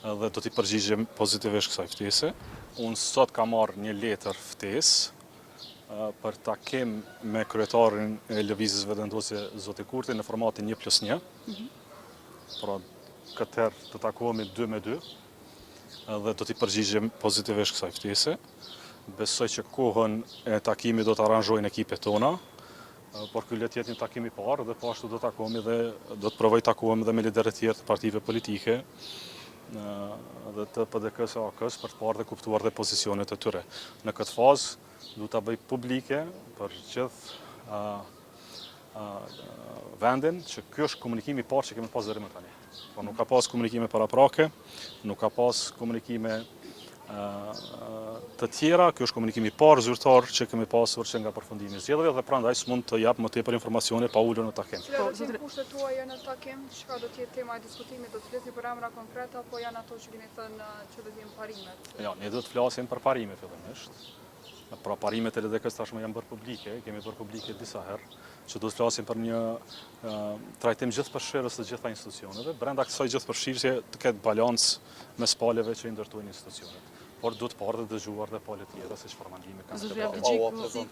dhe do t'i përgjigjim pozitivisht kësaj ftese. Unë sot kam marrë një letër ftesë për takim me kryetarin e Lëvizjes Vendosje zoti Kurti në formatin 1+1. Pra këtë herë të takohemi 2-2 dhe do t'i përgjigjim pozitivisht kësaj ftese. Besoj që kohën e takimit do të aranjojnë ekipet tona, por ky le të jetë një takim i parë dhe po ashtu do takohemi dhe do të provoj takohemi dhe me liderët tjerë të partive politike dhe të PDK-s e AK-s për të parë dhe kuptuar dhe pozicionet e tyre. Në këtë fazë du ta bëj publike për gjithë vendin që ky është komunikimi i parë që kemi pas deri më tani. Po nuk ka pas komunikime paraprake, nuk ka pas komunikime të tjera, kjo është komunikimi i parë zyrtar që kemi pasur që nga përfundimi i zgjedhjeve dhe prandaj s'mund të jap më tepër informacione pa ulur në takim. Cilat do të jenë kushtet tuaja në takim? Çka do të jetë tema e diskutimit? Do të flisni për emra konkreta apo janë ato që keni thënë që do të jenë parimet? Jo, ne do të flasim për parime fillimisht. Pra parimet e LDK-s tashmë janë bërë publike, kemi bërë publike disa herë, që do të flasim për një trajtim gjithëpërfshirës të gjitha institucioneve, brenda kësaj gjithëpërfshirësje të ketë balancë mes palëve që i ndërtojnë institucionet. Por duhet parë dhe dëgjuar dhe palët tjera se çfarë mendimi kanë.